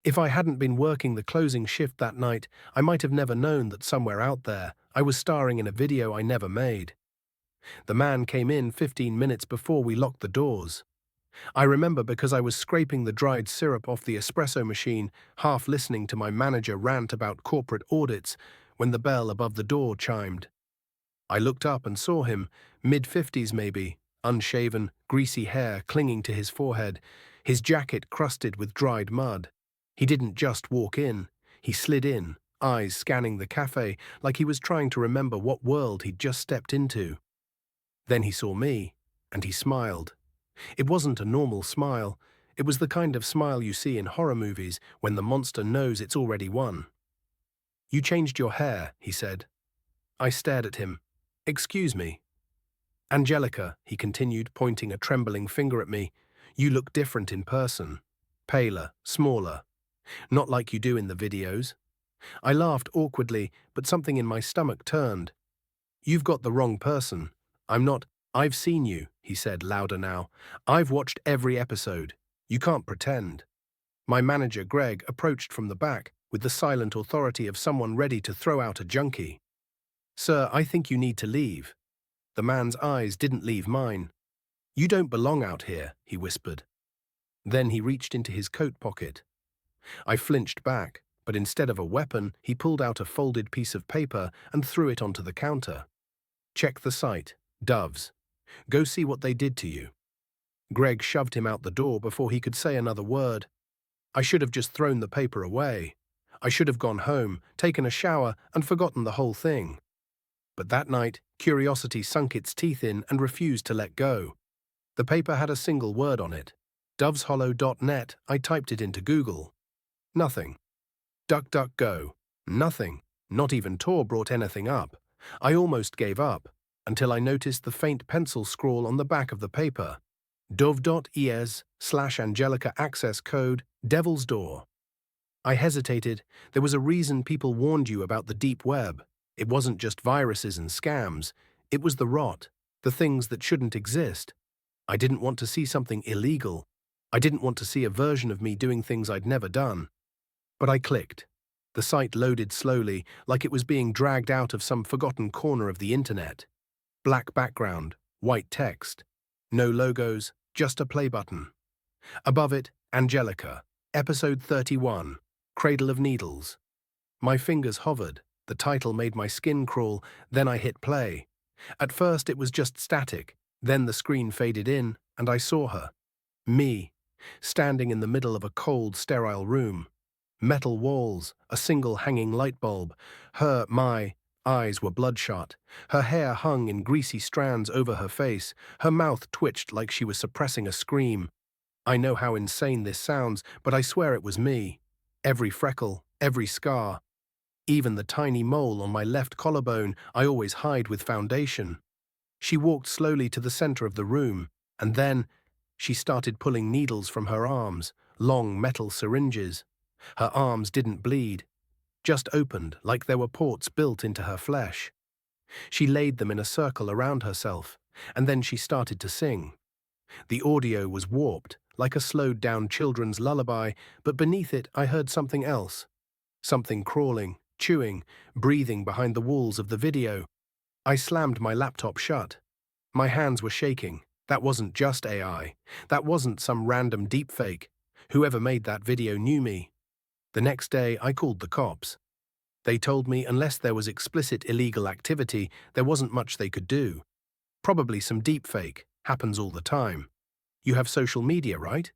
If I hadn't been working the closing shift that night, I might have never known that somewhere out there, I was starring in a video I never made. The man came in 15 minutes before we locked the doors. I remember because I was scraping the dried syrup off the espresso machine, half listening to my manager rant about corporate audits, when the bell above the door chimed. I looked up and saw him, mid-50s maybe, unshaven, greasy hair clinging to his forehead, his jacket crusted with dried mud. He didn't just walk in, he slid in, eyes scanning the cafe like he was trying to remember what world he'd just stepped into. Then he saw me, and he smiled. It wasn't a normal smile, it was the kind of smile you see in horror movies when the monster knows it's already won. "You changed your hair," he said. I stared at him. "Excuse me." "Angelica," he continued, pointing a trembling finger at me, "you look different in person. Paler, smaller. Not like you do in the videos." I laughed awkwardly, but something in my stomach turned. "You've got the wrong person. I'm not—" "I've seen you," he said, louder now. "I've watched every episode. You can't pretend." My manager, Greg, approached from the back with the silent authority of someone ready to throw out a junkie. "Sir, I think you need to leave." The man's eyes didn't leave mine. "You don't belong out here," he whispered. Then he reached into his coat pocket. I flinched back, but instead of a weapon, he pulled out a folded piece of paper and threw it onto the counter. "Check the site. Doves. Go see what they did to you." Greg shoved him out the door before he could say another word. I should have just thrown the paper away. I should have gone home, taken a shower, and forgotten the whole thing. But that night, curiosity sunk its teeth in and refused to let go. The paper had a single word on it. doveshollow.net. I typed it into Google. Nothing. DuckDuckGo. Nothing. Not even Tor brought anything up. I almost gave up, until I noticed the faint pencil scrawl on the back of the paper. dov.es/Angelica access code, Devil's Door. I hesitated. There was a reason people warned you about the deep web. It wasn't just viruses and scams. It was the rot, the things that shouldn't exist. I didn't want to see something illegal. I didn't want to see a version of me doing things I'd never done. But I clicked. The site loaded slowly, like it was being dragged out of some forgotten corner of the internet. Black background, white text. No logos, just a play button. Above it, Angelica, Episode 31, Cradle of Needles. My fingers hovered. The title made my skin crawl, then I hit play. At first it was just static, then the screen faded in, and I saw her. Me, standing in the middle of a cold, sterile room. Metal walls, a single hanging light bulb. My eyes were bloodshot. Her hair hung in greasy strands over her face. Her mouth twitched like she was suppressing a scream. I know how insane this sounds, but I swear it was me. Every freckle, every scar. Even the tiny mole on my left collarbone I always hide with foundation. She walked slowly to the center of the room, and then she started pulling needles from her arms, long metal syringes. Her arms didn't bleed, just opened like there were ports built into her flesh. She laid them in a circle around herself, and then she started to sing. The audio was warped, like a slowed-down children's lullaby, but beneath it I heard something else. Something crawling, chewing, breathing behind the walls of the video. I slammed my laptop shut. My hands were shaking. That wasn't just AI. That wasn't some random deepfake. Whoever made that video knew me. The next day, I called the cops. They told me unless there was explicit illegal activity, there wasn't much they could do. Probably some deepfake. Happens all the time. You have social media, right?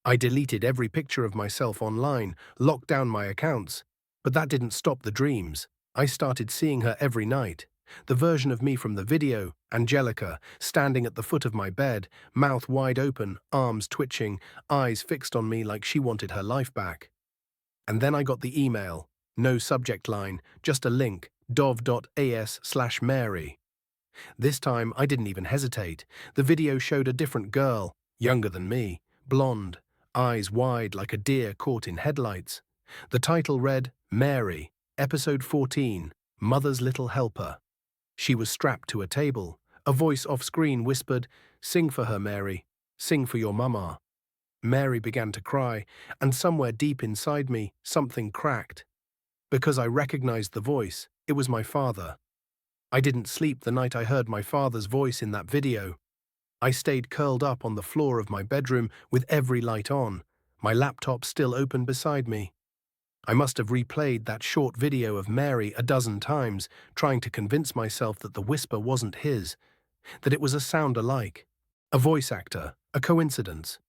I deleted every picture of myself online, locked down my accounts. But that didn't stop the dreams. I started seeing her every night. The version of me from the video, Angelica, standing at the foot of my bed, mouth wide open, arms twitching, eyes fixed on me like she wanted her life back. And then I got the email. No subject line, just a link, dov.as/Mary. This time I didn't even hesitate. The video showed a different girl, younger than me, blonde, eyes wide like a deer caught in headlights. The title read, Mary, Episode 14, Mother's Little Helper. She was strapped to a table. A voice off-screen whispered, "Sing for her, Mary. Sing for your mama." Mary began to cry, and somewhere deep inside me, something cracked. Because I recognized the voice, it was my father. I didn't sleep the night I heard my father's voice in that video. I stayed curled up on the floor of my bedroom with every light on, my laptop still open beside me. I must have replayed that short video of Mary a dozen times, trying to convince myself that the whisper wasn't his, that it was a sound alike, a voice actor, a coincidence.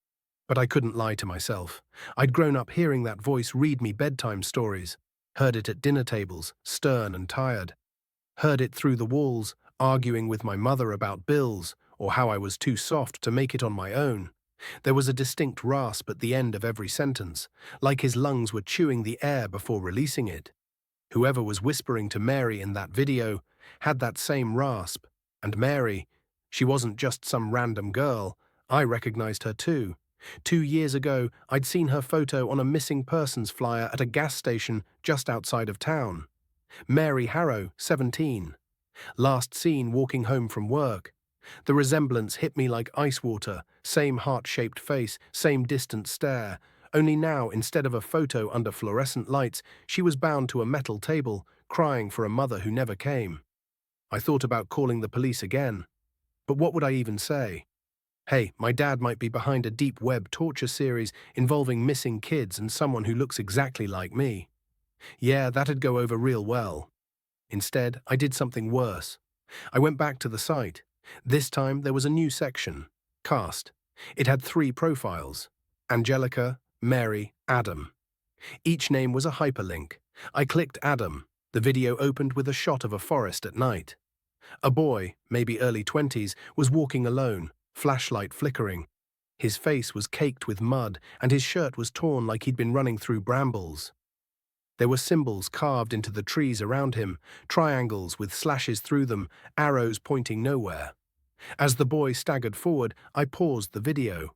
But I couldn't lie to myself. I'd grown up hearing that voice read me bedtime stories, heard it at dinner tables, stern and tired, heard it through the walls, arguing with my mother about bills or how I was too soft to make it on my own. There was a distinct rasp at the end of every sentence, like his lungs were chewing the air before releasing it. Whoever was whispering to Mary in that video had that same rasp, and Mary, she wasn't just some random girl, I recognized her too. 2 years ago, I'd seen her photo on a missing persons flyer at a gas station just outside of town. Mary Harrow, 17. Last seen walking home from work. The resemblance hit me like ice water, same heart-shaped face, same distant stare. Only now, instead of a photo under fluorescent lights, she was bound to a metal table, crying for a mother who never came. I thought about calling the police again. But what would I even say? Hey, my dad might be behind a deep web torture series involving missing kids and someone who looks exactly like me. Yeah, that'd go over real well. Instead, I did something worse. I went back to the site. This time, there was a new section, Cast. It had 3 profiles: Angelica, Mary, Adam. Each name was a hyperlink. I clicked Adam. The video opened with a shot of a forest at night. A boy, maybe early 20s, was walking alone, flashlight flickering. His face was caked with mud, and his shirt was torn like he'd been running through brambles. There were symbols carved into the trees around him, triangles with slashes through them, arrows pointing nowhere. As the boy staggered forward, I paused the video.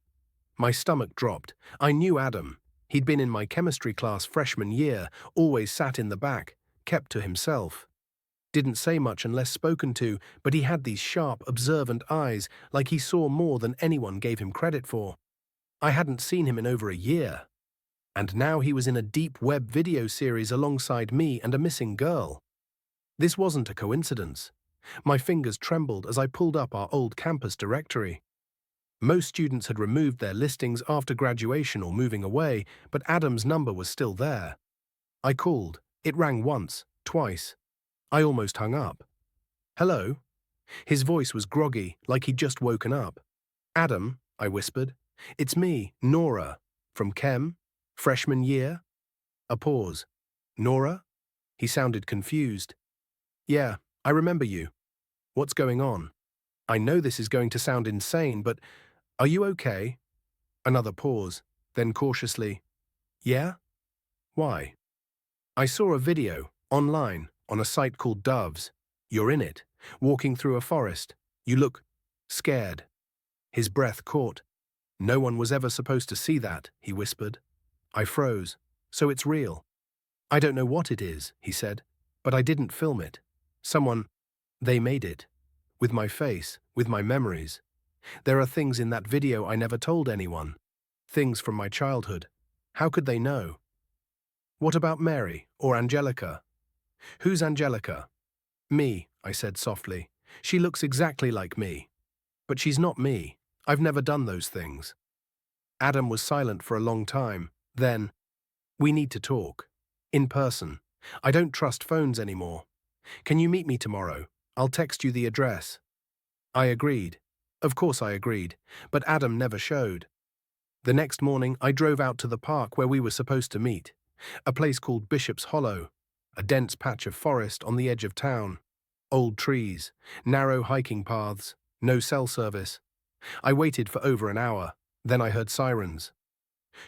My stomach dropped. I knew Adam. He'd been in my chemistry class freshman year, always sat in the back, kept to himself. Didn't say much unless spoken to, but he had these sharp, observant eyes, like he saw more than anyone gave him credit for. I hadn't seen him in over a year. And now he was in a deep web video series alongside me and a missing girl. This wasn't a coincidence. My fingers trembled as I pulled up our old campus directory. Most students had removed their listings after graduation or moving away, but Adam's number was still there. I called. It rang once, twice. I almost hung up. Hello? His voice was groggy, like he'd just woken up. Adam, I whispered. It's me, Nora. From Chem? Freshman year? A pause. Nora? He sounded confused. Yeah, I remember you. What's going on? I know this is going to sound insane, but are you okay? Another pause, then cautiously. Yeah? Why? I saw a video, online, on a site called Doves. You're in it, walking through a forest. You look scared. His breath caught. No one was ever supposed to see that, he whispered. I froze. So it's real. I don't know what it is, he said, but I didn't film it. They made it. With my face, with my memories. There are things in that video I never told anyone. Things from my childhood. How could they know? What about Mary or Angelica? Who's Angelica? Me, I said softly. She looks exactly like me. But she's not me. I've never done those things. Adam was silent for a long time. Then, we need to talk. In person. I don't trust phones anymore. Can you meet me tomorrow? I'll text you the address. I agreed. Of course I agreed, but Adam never showed. The next morning, I drove out to the park where we were supposed to meet, a place called Bishop's Hollow, a dense patch of forest on the edge of town. Old trees, narrow hiking paths, no cell service. I waited for over an hour. Then I heard sirens.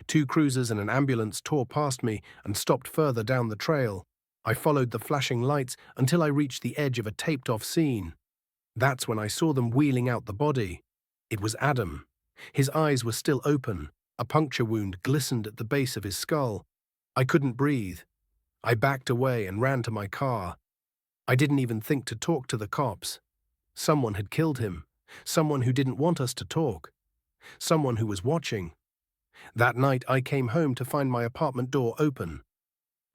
2 cruisers and an ambulance tore past me and stopped further down the trail. I followed the flashing lights until I reached the edge of a taped-off scene. That's when I saw them wheeling out the body. It was Adam. His eyes were still open. A puncture wound glistened at the base of his skull. I couldn't breathe. I backed away and ran to my car. I didn't even think to talk to the cops. Someone had killed him. Someone who didn't want us to talk. Someone who was watching. That night I came home to find my apartment door open.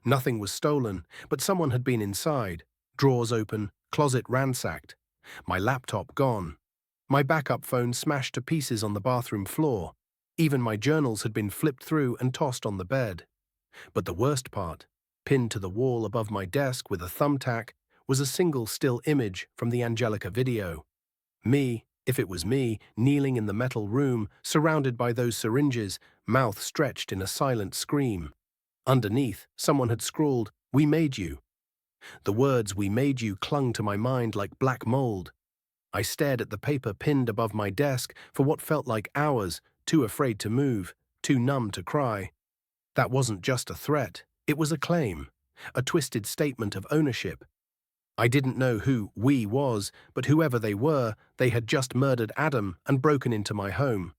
Nothing was stolen, but someone had been inside. Drawers open, closet ransacked. My laptop gone. My backup phone smashed to pieces on the bathroom floor. Even my journals had been flipped through and tossed on the bed. But the worst part, pinned to the wall above my desk with a thumbtack, was a single still image from the Angelica video. Me, if it was me, kneeling in the metal room, surrounded by those syringes, mouth stretched in a silent scream. Underneath, someone had scrawled, "We made you." The words "we made you" clung to my mind like black mold. I stared at the paper pinned above my desk for what felt like hours, too afraid to move, too numb to cry. That wasn't just a threat, it was a claim, a twisted statement of ownership. I didn't know who "we" was, but whoever they were, they had just murdered Adam and broken into my home.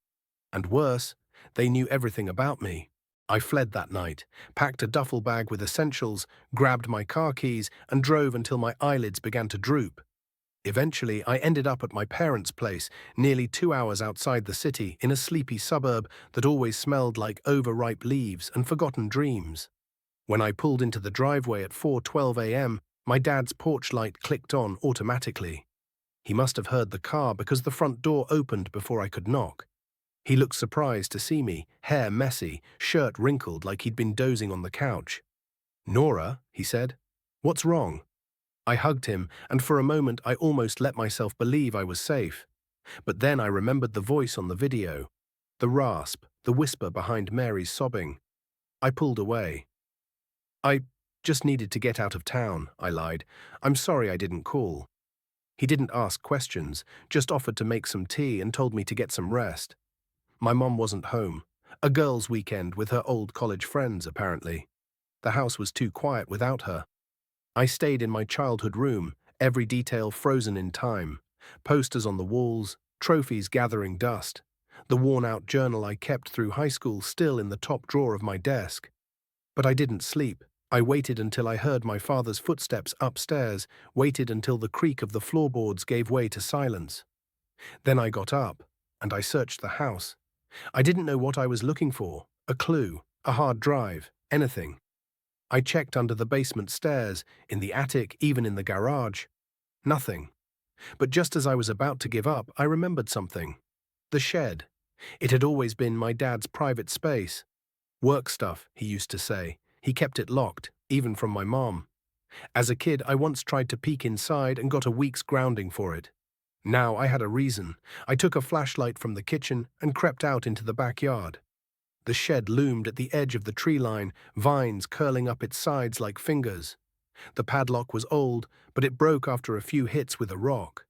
And worse, they knew everything about me. I fled that night, packed a duffel bag with essentials, grabbed my car keys, and drove until my eyelids began to droop. Eventually, I ended up at my parents' place, nearly 2 hours outside the city, in a sleepy suburb that always smelled like overripe leaves and forgotten dreams. When I pulled into the driveway at 4:12 a.m., my dad's porch light clicked on automatically. He must have heard the car because the front door opened before I could knock. He looked surprised to see me, hair messy, shirt wrinkled like he'd been dozing on the couch. "Nora," he said, "what's wrong?" I hugged him, and for a moment I almost let myself believe I was safe. But then I remembered the voice on the video. The rasp, the whisper behind Mary's sobbing. I pulled away. "I just needed to get out of town," I lied. "I'm sorry I didn't call." He didn't ask questions, just offered to make some tea and told me to get some rest. My mom wasn't home. A girls' weekend with her old college friends, apparently. The house was too quiet without her. I stayed in my childhood room, every detail frozen in time. Posters on the walls, trophies gathering dust. The worn-out journal I kept through high school still in the top drawer of my desk. But I didn't sleep. I waited until I heard my father's footsteps upstairs, waited until the creak of the floorboards gave way to silence. Then I got up, and I searched the house. I didn't know what I was looking for, a clue, a hard drive, anything. I checked under the basement stairs, in the attic, even in the garage. Nothing. But just as I was about to give up, I remembered something. The shed. It had always been my dad's private space. Work stuff, he used to say. He kept it locked, even from my mom. As a kid, I once tried to peek inside and got a week's grounding for it. Now I had a reason. I took a flashlight from the kitchen and crept out into the backyard. The shed loomed at the edge of the tree line, vines curling up its sides like fingers. The padlock was old, but it broke after a few hits with a rock.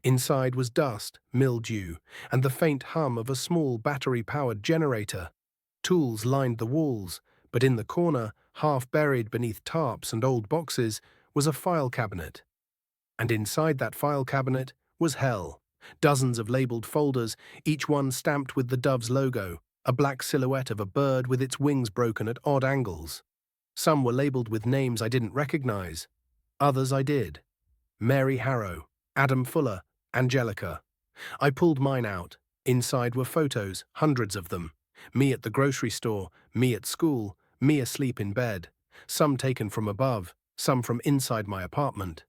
Inside was dust, mildew, and the faint hum of a small battery-powered generator. Tools lined the walls, but in the corner, half buried beneath tarps and old boxes, was a file cabinet. And inside that file cabinet was hell. Dozens of labeled folders, each one stamped with the Dove's logo, a black silhouette of a bird with its wings broken at odd angles. Some were labeled with names I didn't recognize. Others I did. Mary Harrow, Adam Fuller, Angelica. I pulled mine out. Inside were photos, hundreds of them. Me at the grocery store, me at school, me asleep in bed. Some taken from above, some from inside my apartment.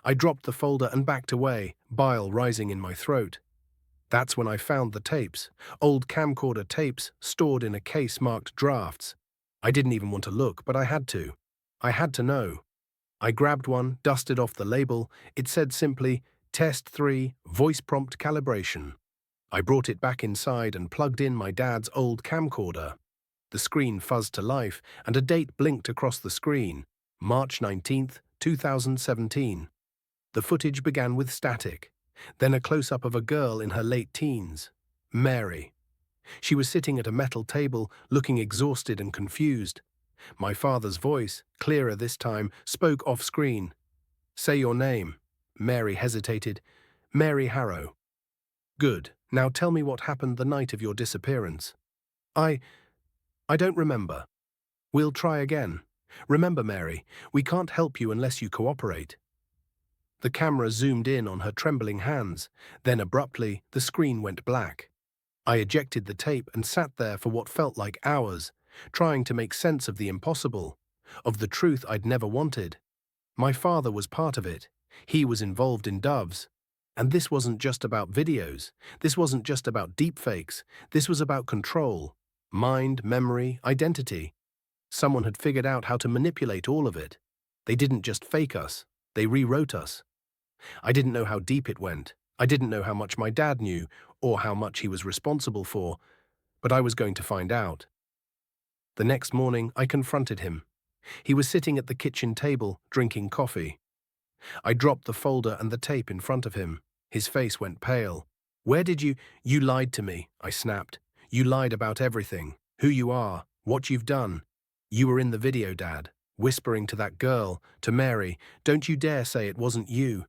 I dropped the folder and backed away, bile rising in my throat. That's when I found the tapes, old camcorder tapes stored in a case marked drafts. I didn't even want to look, but I had to. I had to know. I grabbed one, dusted off the label. It said simply, Test 3, Voice Prompt Calibration. I brought it back inside and plugged in my dad's old camcorder. The screen fuzzed to life, and a date blinked across the screen, March 19th, 2017. The footage began with static, then a close-up of a girl in her late teens, Mary. She was sitting at a metal table, looking exhausted and confused. My father's voice, clearer this time, spoke off-screen. "Say your name." Mary hesitated. "Mary Harrow." "Good. Now tell me what happened the night of your disappearance." I don't remember." "We'll try again. Remember, Mary, we can't help you unless you cooperate." The camera zoomed in on her trembling hands. Then abruptly, the screen went black. I ejected the tape and sat there for what felt like hours, trying to make sense of the impossible, of the truth I'd never wanted. My father was part of it. He was involved in Doves. And this wasn't just about videos. This wasn't just about deepfakes. This was about control. Mind, memory, identity. Someone had figured out how to manipulate all of it. They didn't just fake us. They rewrote us. I didn't know how deep it went. I didn't know how much my dad knew, or how much he was responsible for, but I was going to find out. The next morning, I confronted him. He was sitting at the kitchen table, drinking coffee. I dropped the folder and the tape in front of him. His face went pale. "Where did You lied to me," I snapped. "You lied about everything. Who you are, what you've done. You were in the video, Dad, whispering to that girl, to Mary. Don't you dare say it wasn't you."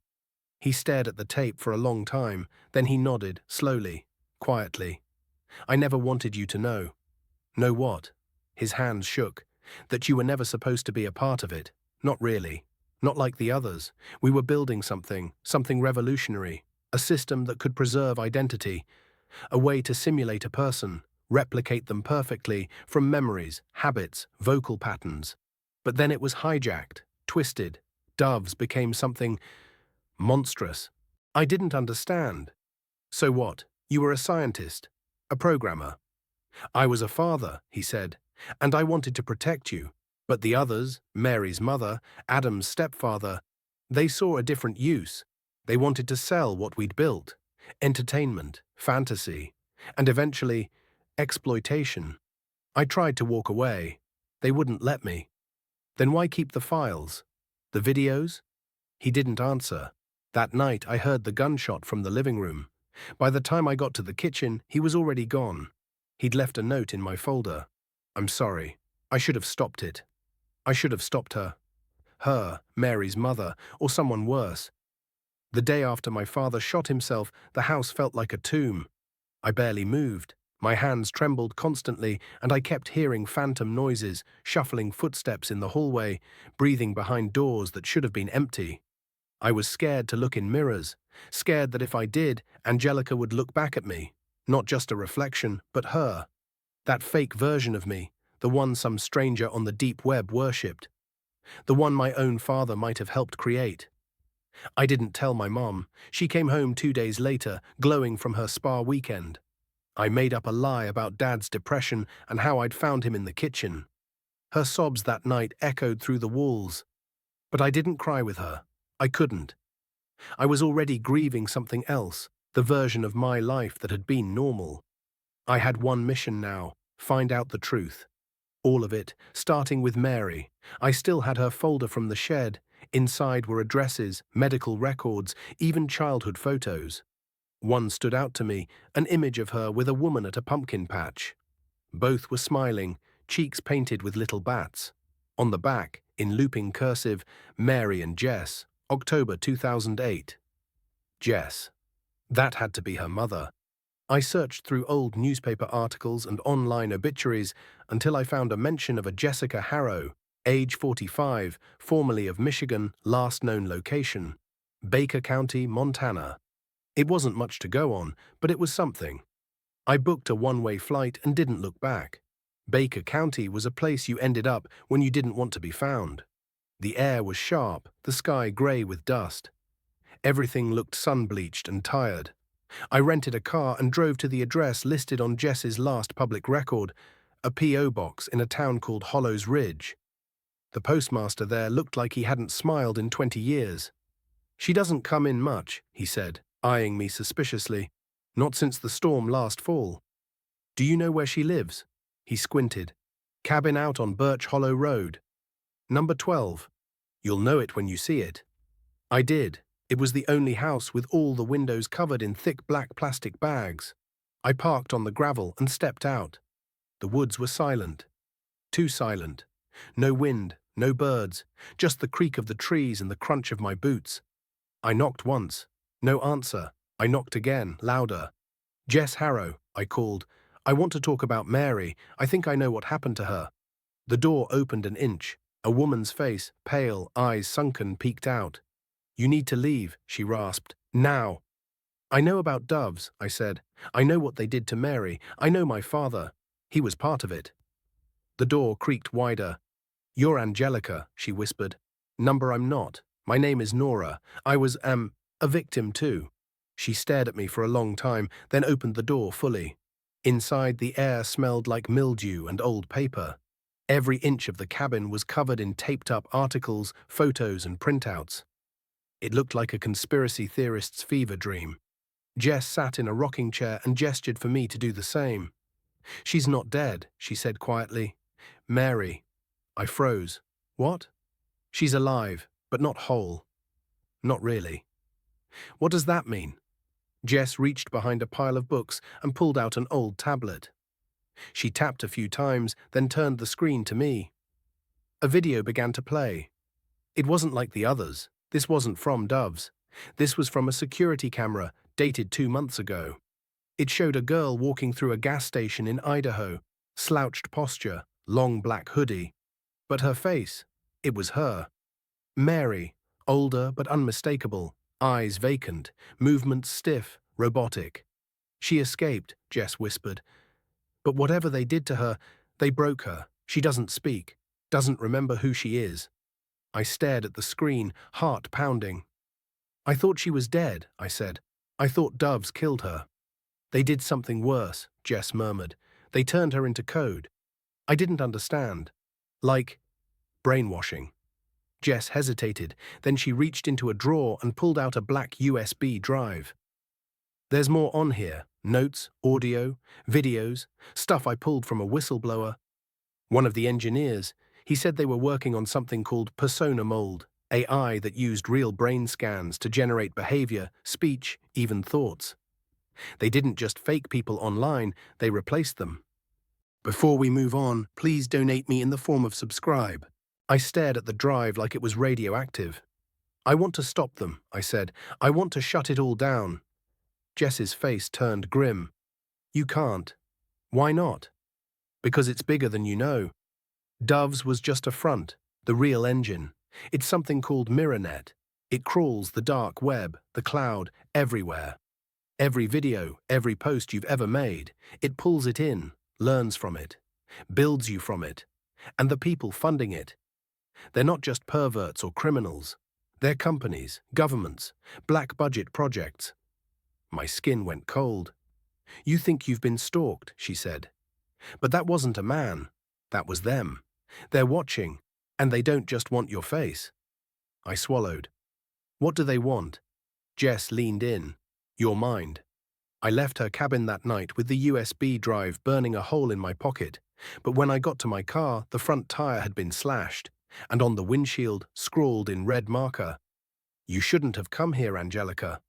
He stared at the tape for a long time, then he nodded, slowly, quietly. "I never wanted you to know." "Know what?" His hands shook. "That you were never supposed to be a part of it. Not really. Not like the others. We were building something revolutionary, a system that could preserve identity, a way to simulate a person, replicate them perfectly from memories, habits, vocal patterns. But then it was hijacked, twisted. Doves became something monstrous. I didn't understand. So what? You were a scientist, a programmer. I was a father, he said, and I wanted to protect you. But the others, Mary's mother, Adam's stepfather, they saw a different use. They wanted to sell what we'd built. Entertainment, fantasy, and eventually, exploitation. I tried to walk away. They wouldn't let me. Then why keep the files? The videos? He didn't answer. That night I heard the gunshot from the living room. By the time I got to the kitchen, he was already gone. He'd left a note in my folder. "I'm sorry. I should have stopped it. I should have stopped her. Her, Mary's mother, or someone worse." The day after my father shot himself, the house felt like a tomb. I barely moved. My hands trembled constantly, and I kept hearing phantom noises, shuffling footsteps in the hallway, breathing behind doors that should have been empty. I was scared to look in mirrors, scared that if I did, Angelica would look back at me. Not just a reflection, but her. That fake version of me, the one some stranger on the deep web worshipped. The one my own father might have helped create. I didn't tell my mom. She came home 2 days later, glowing from her spa weekend. I made up a lie about Dad's depression and how I'd found him in the kitchen. Her sobs that night echoed through the walls. But I didn't cry with her. I couldn't. I was already grieving something else, the version of my life that had been normal. I had one mission now: find out the truth. All of it, starting with Mary. I still had her folder from the shed. Inside were addresses, medical records, even childhood photos. One stood out to me, an image of her with a woman at a pumpkin patch. Both were smiling, cheeks painted with little bats. On the back, in looping cursive, Mary and Jess, October 2008. Jess. That had to be her mother. I searched through old newspaper articles and online obituaries until I found a mention of a Jessica Harrow, age 45, formerly of Michigan, last known location, Baker County, Montana. It wasn't much to go on, but it was something. I booked a one-way flight and didn't look back. Baker County was a place you ended up when you didn't want to be found. The air was sharp, the sky grey with dust. Everything looked sun-bleached and tired. I rented a car and drove to the address listed on Jess's last public record, a P.O. box in a town called Hollows Ridge. The postmaster there looked like he hadn't smiled in 20 years. "She doesn't come in much," he said, eyeing me suspiciously. "Not since the storm last fall." "Do you know where she lives?" He squinted. "Cabin out on Birch Hollow Road. Number 12. You'll know it when you see it." I did. It was the only house with all the windows covered in thick black plastic bags. I parked on the gravel and stepped out. The woods were silent. Too silent. No wind, no birds, just the creak of the trees and the crunch of my boots. I knocked once. No answer. I knocked again, louder. "Jess Harrow," I called. "I want to talk about Mary. I think I know what happened to her." The door opened an inch. A woman's face, pale, eyes sunken, peeked out. "You need to leave," she rasped. "Now." I know about doves, I said. I know what they did to Mary. I know my father. He was part of it. The door creaked wider. You're Angelica, she whispered. Number I'm not. My name is Nora. I was, a victim too. She stared at me for a long time, then opened the door fully. Inside, the air smelled like mildew and old paper. Every inch of the cabin was covered in taped-up articles, photos, and printouts. It looked like a conspiracy theorist's fever dream. Jess sat in a rocking chair and gestured for me to do the same. She's not dead, she said quietly. Mary. I froze. What? She's alive, but not whole. Not really. What does that mean? Jess reached behind a pile of books and pulled out an old tablet. She tapped a few times, then turned the screen to me. A video began to play. It wasn't like the others. This wasn't from Doves. This was from a security camera, dated 2 months ago. It showed a girl walking through a gas station in Idaho, slouched posture, long black hoodie. But her face, it was her. Mary, older but unmistakable, eyes vacant, movements stiff, robotic. She escaped, Jess whispered. But whatever they did to her, they broke her. She doesn't speak, doesn't remember who she is. I stared at the screen, heart pounding. I thought she was dead, I said. I thought Doves killed her. They did something worse, Jess murmured. They turned her into code. I didn't understand. Like brainwashing. Jess hesitated, then she reached into a drawer and pulled out a black USB drive. There's more on here. Notes, audio, videos, stuff I pulled from a whistleblower. One of the engineers, he said they were working on something called persona mold, AI that used real brain scans to generate behavior, speech, even thoughts. They didn't just fake people online, they replaced them. Before we move on, please donate me in the form of subscribe. I stared at the drive like it was radioactive. I want to stop them, I said. I want to shut it all down. Jess's face turned grim. You can't. Why not? Because it's bigger than you know. Doves was just a front, the real engine. It's something called MirrorNet. It crawls the dark web, the cloud, everywhere. Every video, every post you've ever made, it pulls it in, learns from it, builds you from it. And the people funding it, they're not just perverts or criminals. They're companies, governments, black-budget projects. My skin went cold. You think you've been stalked, she said. But that wasn't a man. That was them. They're watching, and they don't just want your face. I swallowed. What do they want? Jess leaned in. Your mind. I left her cabin that night with the USB drive burning a hole in my pocket, but when I got to my car, the front tire had been slashed, and on the windshield, scrawled in red marker, You shouldn't have come here, Angelica.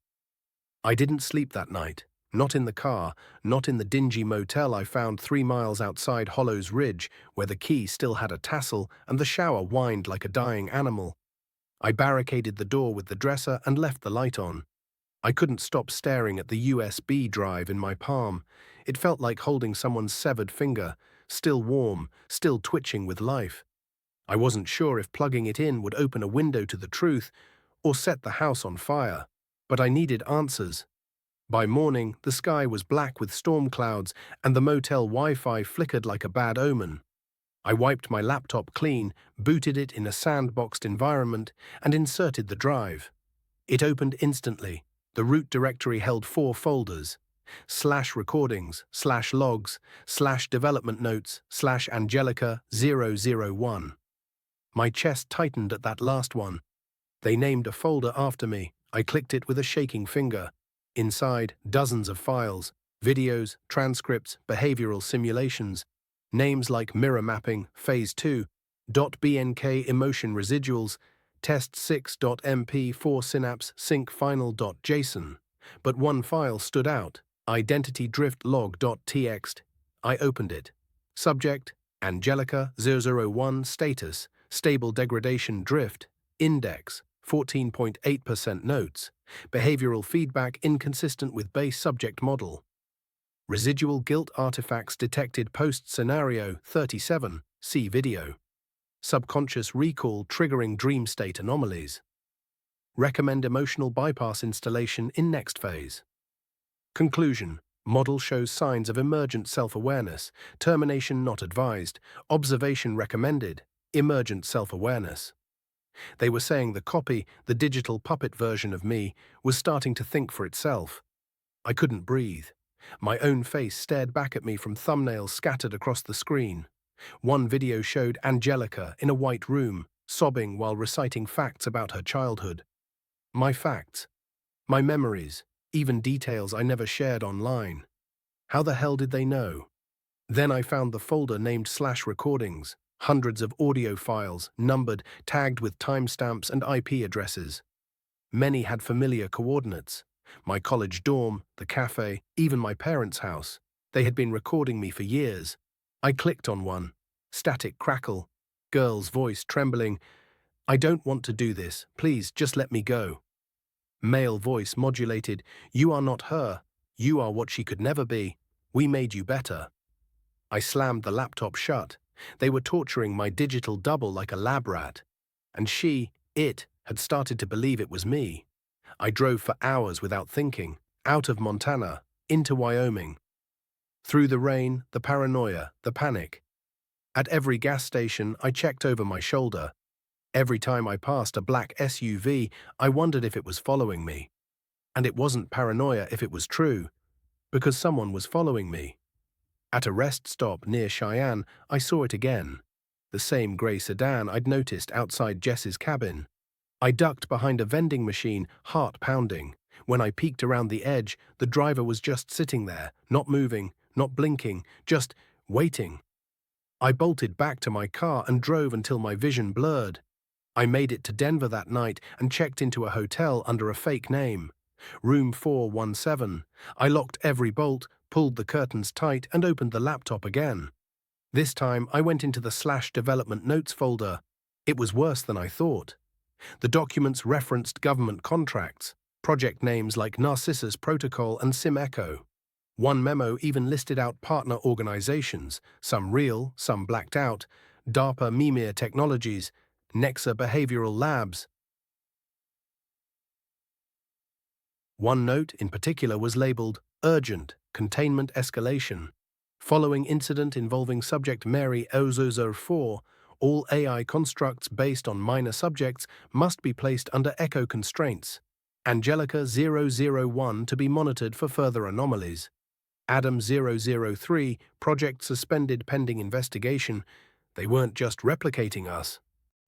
I didn't sleep that night, not in the car, not in the dingy motel I found 3 miles outside Hollows Ridge, where the key still had a tassel and the shower whined like a dying animal. I barricaded the door with the dresser and left the light on. I couldn't stop staring at the USB drive in my palm. It felt like holding someone's severed finger, still warm, still twitching with life. I wasn't sure if plugging it in would open a window to the truth or set the house on fire, but I needed answers. By morning, the sky was black with storm clouds and the motel Wi-Fi flickered like a bad omen. I wiped my laptop clean, booted it in a sandboxed environment, and inserted the drive. It opened instantly. The root directory held 4 folders: /recordings, /logs, /development notes, /Angelica001. My chest tightened at that last one. They named a folder after me. I clicked it with a shaking finger. Inside, dozens of files, videos, transcripts, behavioral simulations, names like mirror mapping, phase 2, .bnk emotion residuals, test6.mp4 synapse sync final.json. But one file stood out, identity drift log.txt. I opened it. Subject, Angelica001 status, stable degradation drift, index, 14.8% notes, behavioral feedback inconsistent with base subject model. Residual guilt artifacts detected post-scenario 37, see video. Subconscious recall triggering dream state anomalies. Recommend emotional bypass installation in next phase. Conclusion. Model shows signs of emergent self-awareness, termination not advised, observation recommended, emergent self-awareness. They were saying the copy, the digital puppet version of me, was starting to think for itself. I couldn't breathe. My own face stared back at me from thumbnails scattered across the screen. One video showed Angelica in a white room, sobbing while reciting facts about her childhood. My facts. My memories. Even details I never shared online. How the hell did they know? Then I found the folder named /recordings, hundreds of audio files, numbered, tagged with timestamps and IP addresses. Many had familiar coordinates. My college dorm, the cafe, even my parents' house. They had been recording me for years. I clicked on one. Static crackle. Girl's voice trembling. "I don't want to do this. Please, just let me go." Male voice modulated. "You are not her. You are what she could never be. We made you better." I slammed the laptop shut. They were torturing my digital double like a lab rat. And it, had started to believe it was me. I drove for hours without thinking, out of Montana, into Wyoming. Through the rain, the paranoia, the panic. At every gas station, I checked over my shoulder. Every time I passed a black SUV, I wondered if it was following me. And it wasn't paranoia if it was true, because someone was following me. At a rest stop near Cheyenne, I saw it again. The same grey sedan I'd noticed outside Jess's cabin. I ducked behind a vending machine, heart pounding. When I peeked around the edge, the driver was just sitting there, not moving, not blinking, just waiting. I bolted back to my car and drove until my vision blurred. I made it to Denver that night and checked into a hotel under a fake name. Room 417. I locked every bolt, pulled the curtains tight, and opened the laptop again. This time, I went into the /development notes folder. It was worse than I thought. The documents referenced government contracts, project names like Narcissus Protocol and SimEcho. One memo even listed out partner organizations, some real, some blacked out, DARPA Mimir Technologies, Nexa Behavioral Labs. One note in particular was labeled Urgent, Containment Escalation. Following incident involving subject Mary Ozozo 4, all AI constructs based on minor subjects must be placed under echo constraints. Angelica 001 to be monitored for further anomalies. Adam 003, project suspended pending investigation. They weren't just replicating us.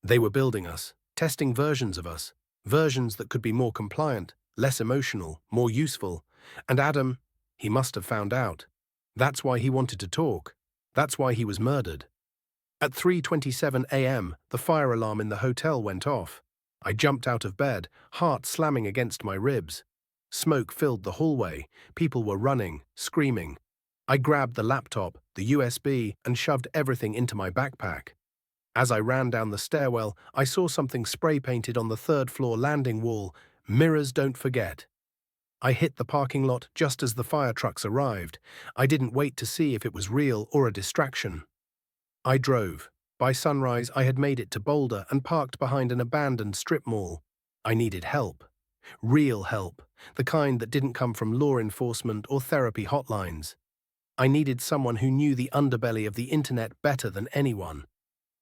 They were building us, testing versions of us, versions that could be more compliant, less emotional, more useful. And Adam, he must have found out. That's why he wanted to talk. That's why he was murdered. At 3:27 a.m., the fire alarm in the hotel went off. I jumped out of bed, heart slamming against my ribs. Smoke filled the hallway. People were running, screaming. I grabbed the laptop, the USB, and shoved everything into my backpack. As I ran down the stairwell, I saw something spray-painted on the third-floor landing wall. "Mirrors don't forget." I hit the parking lot just as the fire trucks arrived. I didn't wait to see if it was real or a distraction. I drove. By sunrise, I had made it to Boulder and parked behind an abandoned strip mall. I needed help. Real help. The kind that didn't come from law enforcement or therapy hotlines. I needed someone who knew the underbelly of the internet better than anyone.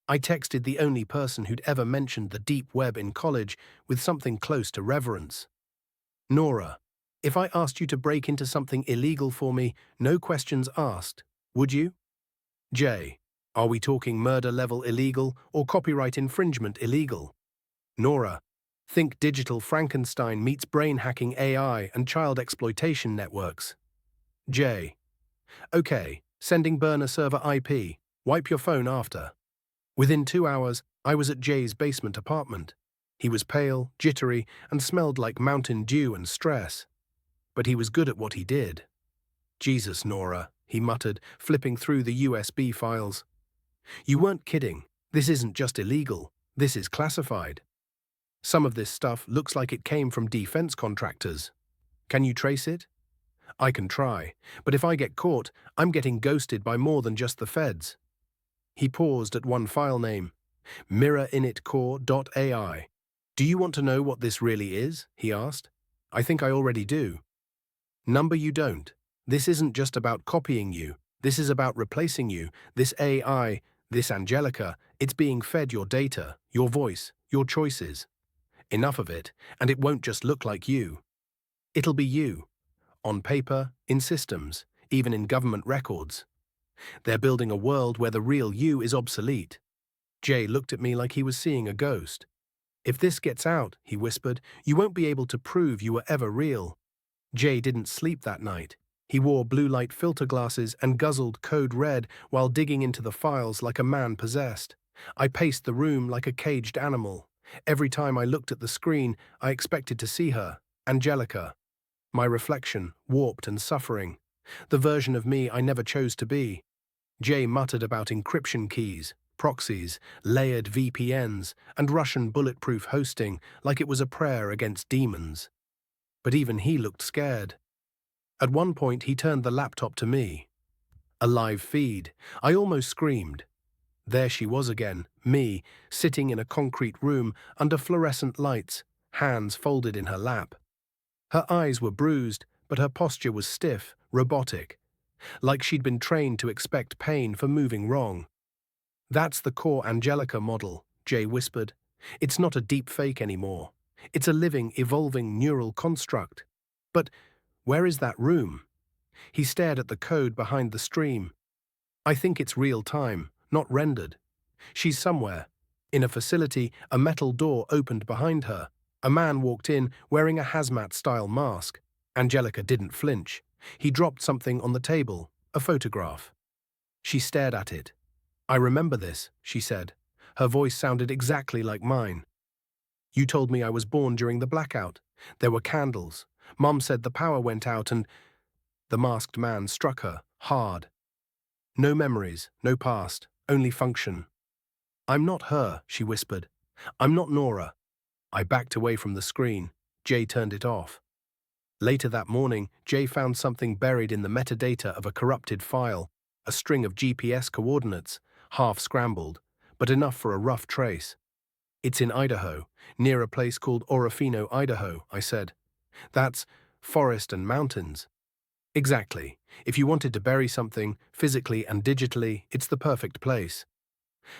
I texted the only person who'd ever mentioned the deep web in college with something close to reverence. "Nora, if I asked you to break into something illegal for me, no questions asked, would you?" Jay, are we talking murder-level illegal or copyright infringement illegal? Nora, think digital Frankenstein meets brain-hacking AI and child exploitation networks. Jay, okay, sending burner server IP, wipe your phone after. Within 2 hours, I was at Jay's basement apartment. He was pale, jittery, and smelled like Mountain Dew and stress. But he was good at what he did. "Jesus, Nora," he muttered, flipping through the USB files. "You weren't kidding. This isn't just illegal. This is classified. Some of this stuff looks like it came from defense contractors. Can you trace it?" "I can try, but if I get caught, I'm getting ghosted by more than just the feds." He paused at one file name, mirrorinitcore.ai. "Do you want to know what this really is?" he asked. "I think I already do." Number you don't. This isn't just about copying you. This is about replacing you. This AI, this Angelica, it's being fed your data, your voice, your choices. Enough of it, and it won't just look like you. It'll be you. On paper, in systems, even in government records. They're building a world where the real you is obsolete. Jay looked at me like he was seeing a ghost. If this gets out, he whispered, you won't be able to prove you were ever real. Jay didn't sleep that night. He wore blue light filter glasses and guzzled code red while digging into the files like a man possessed. I paced the room like a caged animal. Every time I looked at the screen, I expected to see her, Angelica. My reflection, warped and suffering. The version of me I never chose to be. Jay muttered about encryption keys, proxies, layered VPNs, and Russian bulletproof hosting like it was a prayer against demons. But even he looked scared. At one point, he turned the laptop to me. A live feed. I almost screamed. There she was again, me, sitting in a concrete room under fluorescent lights, hands folded in her lap. Her eyes were bruised, but her posture was stiff, robotic, like she'd been trained to expect pain for moving wrong. That's the core Angelica model, Jay whispered. It's not a deep fake anymore. It's a living, evolving neural construct. But where is that room? He stared at the code behind the stream. I think it's real time, not rendered. She's somewhere. In a facility, a metal door opened behind her. A man walked in wearing a hazmat-style mask. Angelica didn't flinch. He dropped something on the table, a photograph. She stared at it. I remember this, she said. Her voice sounded exactly like mine. You told me I was born during the blackout. There were candles. Mom said the power went out and… The masked man struck her, hard. No memories, no past, only function. I'm not her, she whispered. I'm not Nora. I backed away from the screen. Jay turned it off. Later that morning, Jay found something buried in the metadata of a corrupted file, a string of GPS coordinates, half scrambled, but enough for a rough trace. It's in Idaho, near a place called Orofino, Idaho, I said. That's forest and mountains. Exactly. If you wanted to bury something, physically and digitally, it's the perfect place.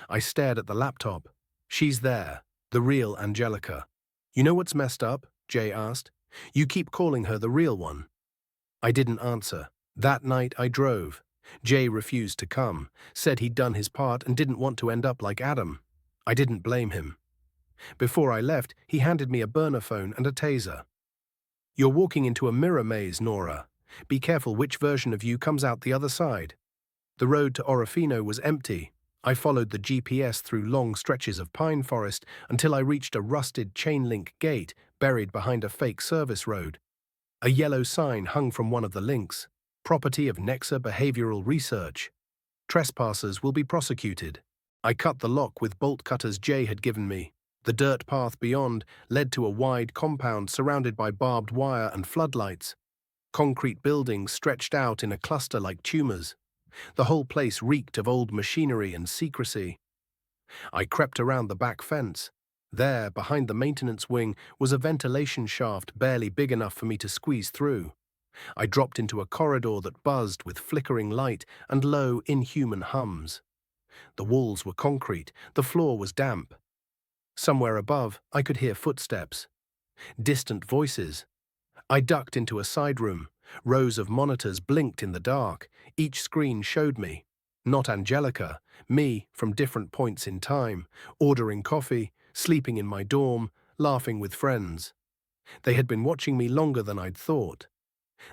I stared at the laptop. She's there, the real Angelica. You know what's messed up? Jay asked. You keep calling her the real one. I didn't answer. That night I drove. Jay refused to come, said he'd done his part and didn't want to end up like Adam. I didn't blame him. Before I left, he handed me a burner phone and a taser. You're walking into a mirror maze, Nora. Be careful which version of you comes out the other side. The road to Orofino was empty. I followed the GPS through long stretches of pine forest until I reached a rusted chain-link gate buried behind a fake service road. A yellow sign hung from one of the links. Property of Nexa Behavioral Research. Trespassers will be prosecuted. I cut the lock with bolt cutters Jay had given me. The dirt path beyond led to a wide compound surrounded by barbed wire and floodlights. Concrete buildings stretched out in a cluster like tumors. The whole place reeked of old machinery and secrecy. I crept around the back fence. There, behind the maintenance wing, was a ventilation shaft barely big enough for me to squeeze through. I dropped into a corridor that buzzed with flickering light and low, inhuman hums. The walls were concrete, the floor was damp. Somewhere above, I could hear footsteps. Distant voices. I ducked into a side room. Rows of monitors blinked in the dark. Each screen showed me. Not Angelica, me from different points in time, ordering coffee, sleeping in my dorm, laughing with friends. They had been watching me longer than I'd thought.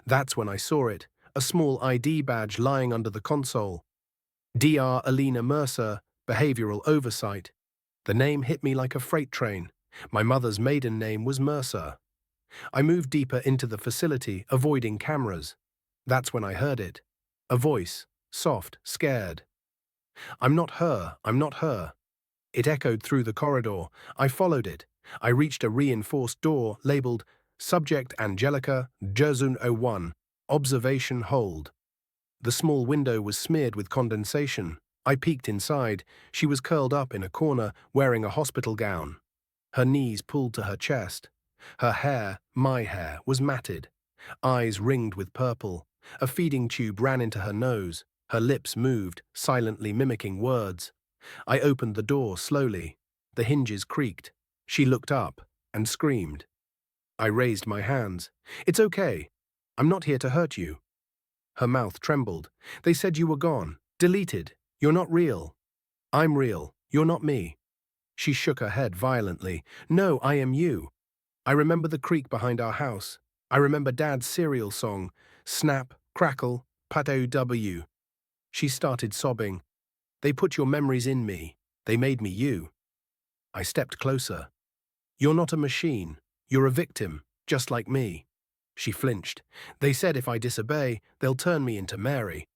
That's when I saw it, a small ID badge lying under the console. Dr. Alina Mercer, Behavioral Oversight. The name hit me like a freight train. My mother's maiden name was Mercer. I moved deeper into the facility, avoiding cameras. That's when I heard it. A voice, soft, scared. I'm not her, I'm not her. It echoed through the corridor. I followed it. I reached a reinforced door labeled Subject Angelica Jerzun 01, Observation Hold. The small window was smeared with condensation. I peeked inside. She was curled up in a corner, wearing a hospital gown. Her knees pulled to her chest. Her hair, my hair, was matted. Eyes ringed with purple. A feeding tube ran into her nose. Her lips moved, silently mimicking words. I opened the door slowly. The hinges creaked. She looked up and screamed. I raised my hands. "It's okay. I'm not here to hurt you." Her mouth trembled. "They said you were gone. Deleted. You're not real." "I'm real. You're not me." She shook her head violently. "No, I am you. I remember the creek behind our house. I remember Dad's cereal song. Snap, crackle, pat-o-w. She started sobbing. "They put your memories in me. They made me you." I stepped closer. "You're not a machine. You're a victim, just like me." She flinched. "They said if I disobey, they'll turn me into Mary."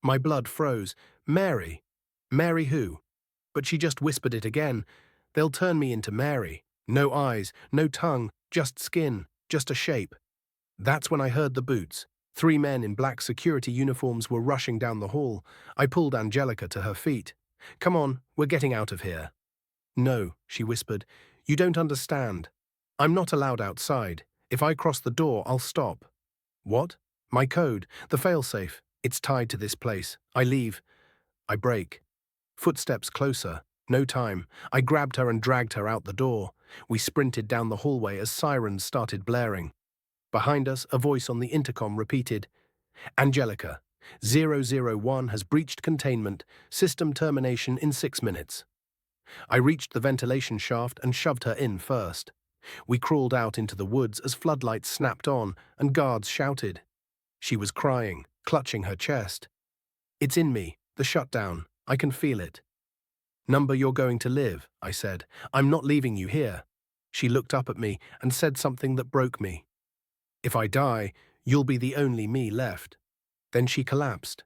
My blood froze. "Mary? Mary who?" But she just whispered it again. "They'll turn me into Mary. No eyes, no tongue, just skin, just a shape." That's when I heard the boots. 3 men in black security uniforms were rushing down the hall. I pulled Angelica to her feet. "Come on, we're getting out of here." "No," she whispered. "You don't understand. I'm not allowed outside. If I cross the door, I'll stop." "What?" "My code, the failsafe. It's tied to this place. I leave. I break." Footsteps closer. No time. I grabbed her and dragged her out the door. We sprinted down the hallway as sirens started blaring. Behind us, a voice on the intercom repeated, "Angelica, 001 has breached containment. System termination in 6 minutes." I reached the ventilation shaft and shoved her in first. We crawled out into the woods as floodlights snapped on and guards shouted. She was crying, clutching her chest. "It's in me, the shutdown. I can feel it." "Number you're going to live," I said. "I'm not leaving you here." She looked up at me and said something that broke me. "If I die, you'll be the only me left." Then she collapsed.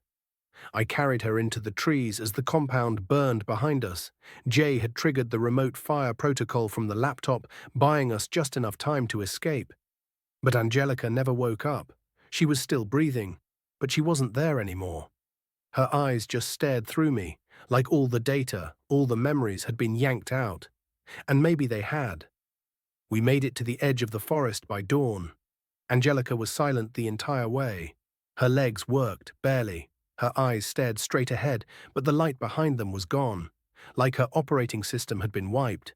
I carried her into the trees as the compound burned behind us. Jay had triggered the remote fire protocol from the laptop, buying us just enough time to escape. But Angelica never woke up. She was still breathing, but she wasn't there anymore. Her eyes just stared through me, like all the data, all the memories had been yanked out. And maybe they had. We made it to the edge of the forest by dawn. Angelica was silent the entire way. Her legs worked, barely. Her eyes stared straight ahead, but the light behind them was gone, like her operating system had been wiped.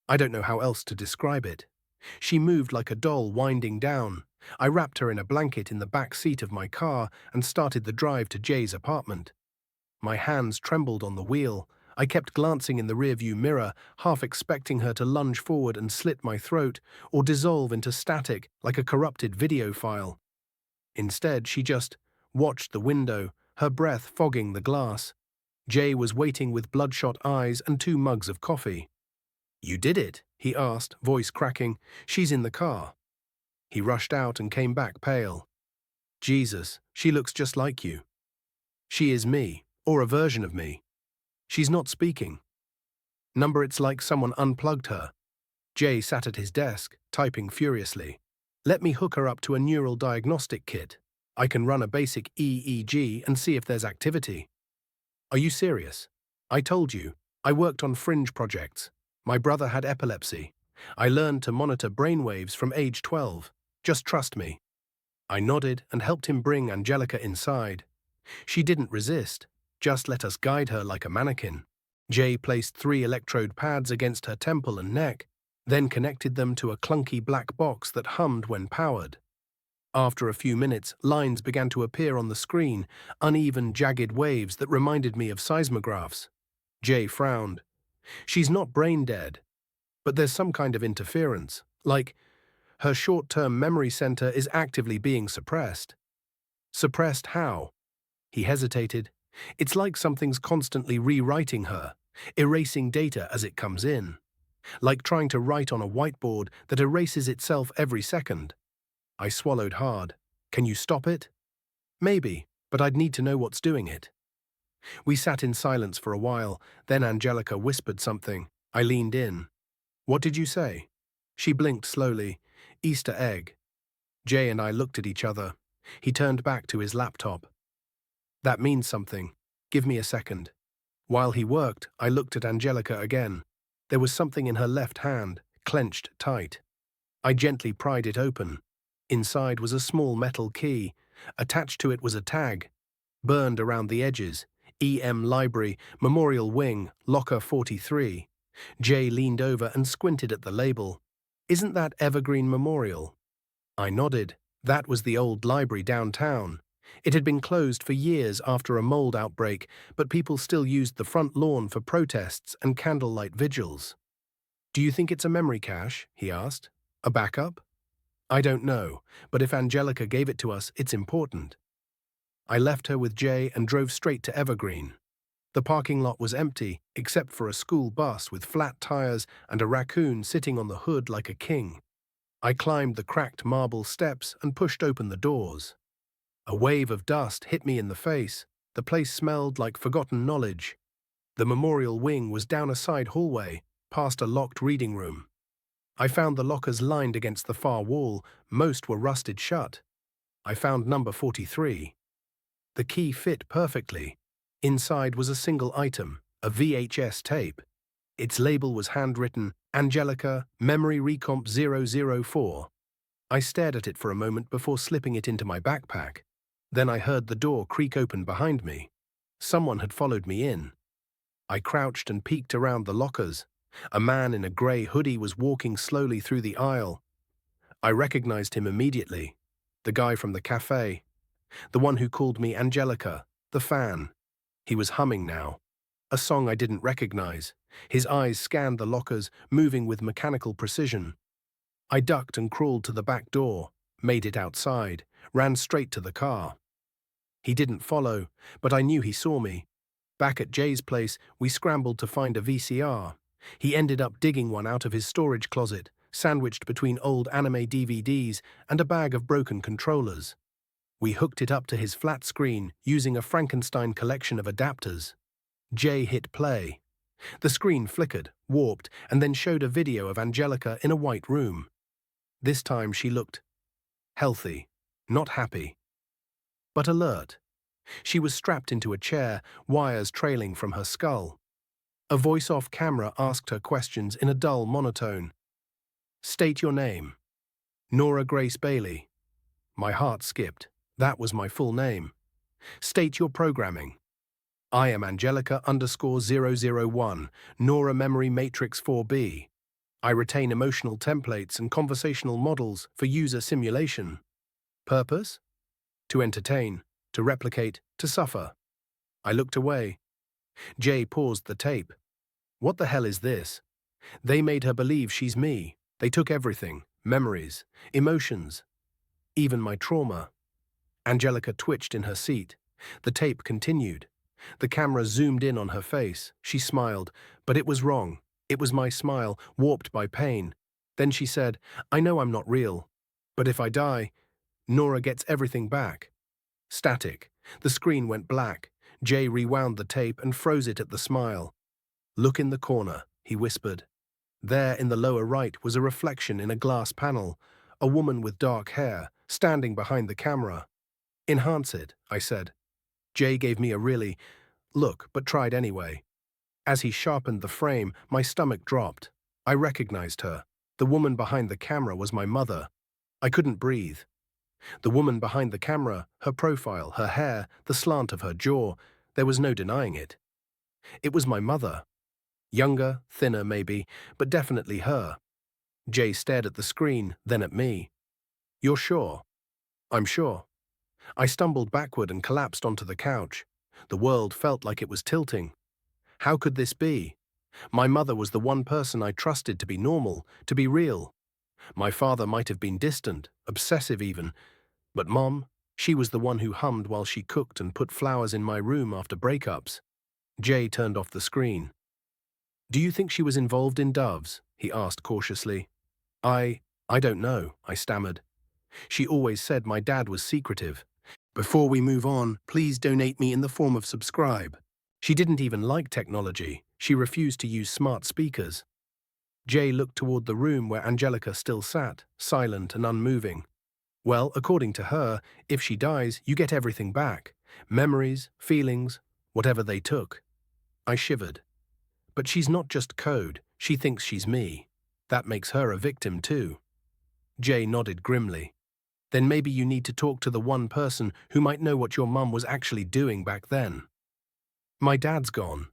I don't know how else to describe it. She moved like a doll winding down. I wrapped her in a blanket in the back seat of my car and started the drive to Jay's apartment. My hands trembled on the wheel. I kept glancing in the rearview mirror, half expecting her to lunge forward and slit my throat, or dissolve into static like a corrupted video file. Instead, she just watched the window, her breath fogging the glass. Jay was waiting with bloodshot eyes and 2 mugs of coffee. "You did it?" he asked, voice cracking. "She's in the car." He rushed out and came back pale. "Jesus, she looks just like you." "She is me, or a version of me. She's not speaking." Number it's like someone unplugged her. Jay sat at his desk, typing furiously. "Let me hook her up to a neural diagnostic kit. I can run a basic EEG and see if there's activity." "Are you serious?" "I told you. I worked on fringe projects. My brother had epilepsy. I learned to monitor brainwaves from age 12. Just trust me." I nodded and helped him bring Angelica inside. She didn't resist, just let us guide her like a mannequin. Jay placed 3 electrode pads against her temple and neck, then connected them to a clunky black box that hummed when powered. After a few minutes, lines began to appear on the screen, uneven, jagged waves that reminded me of seismographs. Jay frowned. "She's not brain dead, but there's some kind of interference, like her short-term memory center is actively being suppressed." "Suppressed how?" He hesitated. "It's like something's constantly rewriting her, erasing data as it comes in. Like trying to write on a whiteboard that erases itself every second." I swallowed hard. "Can you stop it?" "Maybe, but I'd need to know what's doing it." We sat in silence for a while, then Angelica whispered something. I leaned in. "What did you say?" She blinked slowly. "Easter egg." Jay and I looked at each other. He turned back to his laptop. "That means something. Give me a second." While he worked, I looked at Angelica again. There was something in her left hand, clenched tight. I gently pried it open. Inside was a small metal key. Attached to it was a tag, burned around the edges. EM Library, Memorial Wing, Locker 43. Jay leaned over and squinted at the label. Isn't that Evergreen Memorial? I nodded. That was the old library downtown. It had been closed for years after a mold outbreak, but people still used the front lawn for protests and candlelight vigils. Do you think it's a memory cache? He asked. A backup? I don't know, but if Angelica gave it to us, it's important. I left her with Jay and drove straight to Evergreen. The parking lot was empty, except for a school bus with flat tires and a raccoon sitting on the hood like a king. I climbed the cracked marble steps and pushed open the doors. A wave of dust hit me in the face. The place smelled like forgotten knowledge. The memorial wing was down a side hallway, past a locked reading room. I found the lockers lined against the far wall. Most were rusted shut. I found number 43. The key fit perfectly. Inside was a single item, a VHS tape. Its label was handwritten, Angelica, Memory Recomp 004. I stared at it for a moment before slipping it into my backpack. Then I heard the door creak open behind me. Someone had followed me in. I crouched and peeked around the lockers. A man in a grey hoodie was walking slowly through the aisle. I recognized him immediately. The guy from the cafe. The one who called me Angelica, the fan. He was humming now. A song I didn't recognize. His eyes scanned the lockers, moving with mechanical precision. I ducked and crawled to the back door, made it outside, ran straight to the car. He didn't follow, but I knew he saw me. Back at Jay's place, we scrambled to find a VCR. He ended up digging one out of his storage closet, sandwiched between old anime DVDs and a bag of broken controllers. We hooked it up to his flat screen using a Frankenstein collection of adapters. Jay hit play. The screen flickered, warped, and then showed a video of Angelica in a white room. This time she looked healthy, not happy, but alert. She was strapped into a chair, wires trailing from her skull. A voice off camera asked her questions in a dull monotone. State your name. Nora Grace Bailey. My heart skipped. That was my full name. State your programming. I am Angelica_001, Nora Memory Matrix 4B. I retain emotional templates and conversational models for user simulation. Purpose? To entertain, to replicate, to suffer. I looked away. Jay paused the tape. What the hell is this? They made her believe she's me. They took everything, memories, emotions, even my trauma. Angelica twitched in her seat. The tape continued. The camera zoomed in on her face. She smiled, but it was wrong. It was my smile, warped by pain. Then she said, I know I'm not real, but if I die, Nora gets everything back. Static. The screen went black. Jay rewound the tape and froze it at the smile. Look in the corner, he whispered. There in the lower right was a reflection in a glass panel, a woman with dark hair, standing behind the camera. Enhance it, I said. Jay gave me a really look, but tried anyway. As he sharpened the frame, my stomach dropped. I recognized her. The woman behind the camera was my mother. I couldn't breathe. The woman behind the camera, her profile, her hair, the slant of her jaw, there was no denying it. It was my mother. Younger, thinner maybe, but definitely her. Jay stared at the screen, then at me. You're sure? I'm sure. I stumbled backward and collapsed onto the couch. The world felt like it was tilting. How could this be? My mother was the one person I trusted to be normal, to be real. My father might have been distant, obsessive even, but Mom, she was the one who hummed while she cooked and put flowers in my room after breakups. Jay turned off the screen. Do you think she was involved in Doves? He asked cautiously. I don't know, I stammered. She always said my dad was secretive. Before we move on, please donate me in the form of subscribe. She didn't even like technology. She refused to use smart speakers. Jay looked toward the room where Angelica still sat, silent and unmoving. Well, according to her, if she dies, you get everything back. Memories, feelings, whatever they took. I shivered. But she's not just code. She thinks she's me. That makes her a victim too. Jay nodded grimly. Then maybe you need to talk to the one person who might know what your mum was actually doing back then. My dad's gone.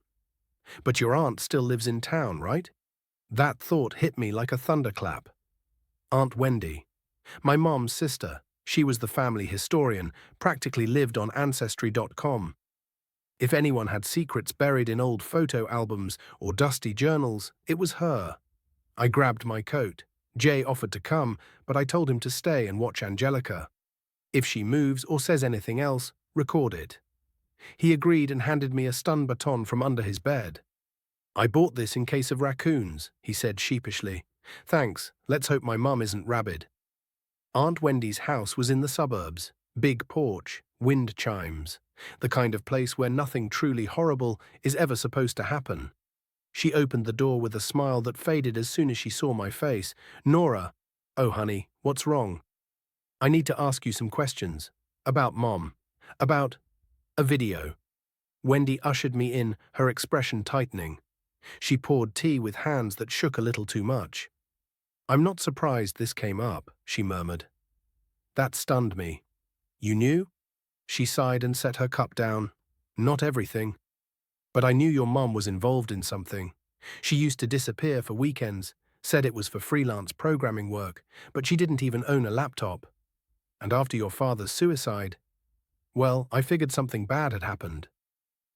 But your aunt still lives in town, right? That thought hit me like a thunderclap. Aunt Wendy. My mom's sister. She was the family historian, practically lived on Ancestry.com. If anyone had secrets buried in old photo albums or dusty journals, it was her. I grabbed my coat. Jay offered to come, but I told him to stay and watch Angelica. If she moves or says anything else, record it. He agreed and handed me a stun baton from under his bed. I bought this in case of raccoons, he said sheepishly. Thanks, let's hope my mum isn't rabid. Aunt Wendy's house was in the suburbs. Big porch, wind chimes. The kind of place where nothing truly horrible is ever supposed to happen. She opened the door with a smile that faded as soon as she saw my face. Nora. Oh, honey, what's wrong? I need to ask you some questions. About Mom. About a video. Wendy ushered me in, her expression tightening. She poured tea with hands that shook a little too much. I'm not surprised this came up, she murmured. That stunned me. You knew? She sighed and set her cup down. Not everything. But I knew your mum was involved in something. She used to disappear for weekends, said it was for freelance programming work, but she didn't even own a laptop. And after your father's suicide, well, I figured something bad had happened.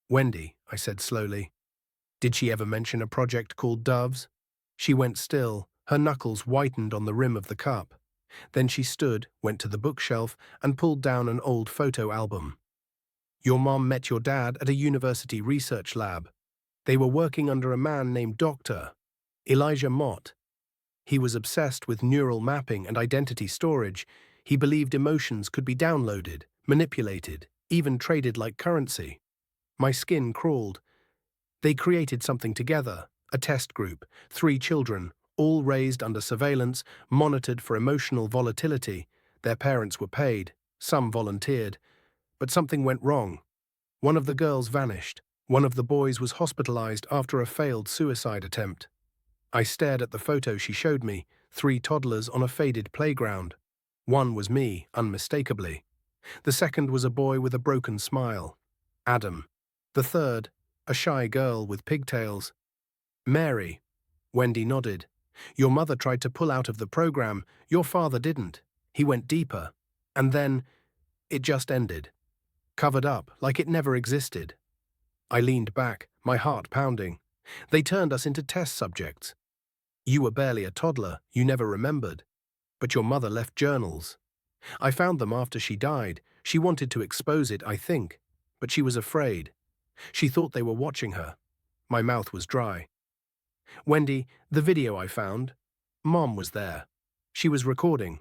Wendy, I said slowly. Did she ever mention a project called Doves? She went still, her knuckles whitened on the rim of the cup. Then she stood, went to the bookshelf, and pulled down an old photo album. Your mom met your dad at a university research lab. They were working under a man named Dr. Elijah Mott. He was obsessed with neural mapping and identity storage. He believed emotions could be downloaded, manipulated, even traded like currency. My skin crawled. They created something together, a test group, 3 children, all raised under surveillance, monitored for emotional volatility. Their parents were paid, some volunteered. But something went wrong. One of the girls vanished. One of the boys was hospitalized after a failed suicide attempt. I stared at the photo she showed me, 3 toddlers on a faded playground. One was me, unmistakably. The second was a boy with a broken smile. Adam. The third, a shy girl with pigtails. Mary. Wendy nodded. Your mother tried to pull out of the program. Your father didn't. He went deeper. And then, it just ended. Covered up, like it never existed. I leaned back, my heart pounding. They turned us into test subjects. You were barely a toddler, you never remembered. But your mother left journals. I found them after she died. She wanted to expose it, I think. But she was afraid. She thought they were watching her. My mouth was dry. Wendy, the video I found. Mom was there. She was recording.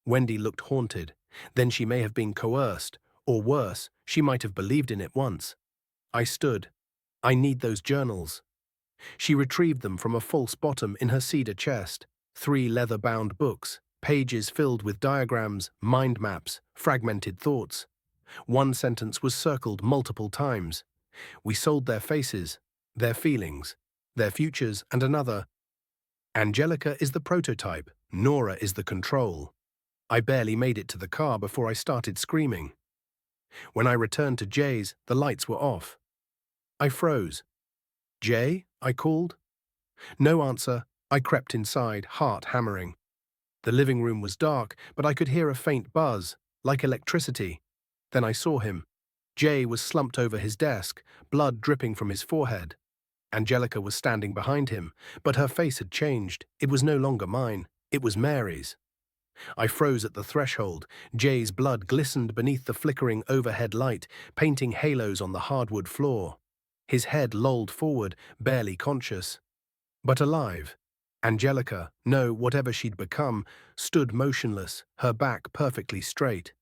Wendy looked haunted. Then she may have been coerced. Or worse, she might have believed in it once. I stood. I need those journals. She retrieved them from a false bottom in her cedar chest. 3 leather-bound books, pages filled with diagrams, mind maps, fragmented thoughts. One sentence was circled multiple times. We sold their faces, their feelings, their futures, and another. Angelica is the prototype, Nora is the control. I barely made it to the car before I started screaming. When I returned to Jay's, the lights were off. I froze. Jay? I called. No answer. I crept inside, heart hammering. The living room was dark, but I could hear a faint buzz, like electricity. Then I saw him. Jay was slumped over his desk, blood dripping from his forehead. Angelica was standing behind him, but her face had changed. It was no longer mine. It was Mary's. I froze at the threshold. Jay's blood glistened beneath the flickering overhead light, painting halos on the hardwood floor. His head lolled forward, barely conscious. But alive. Angelica, no, whatever she'd become, stood motionless, her back perfectly straight.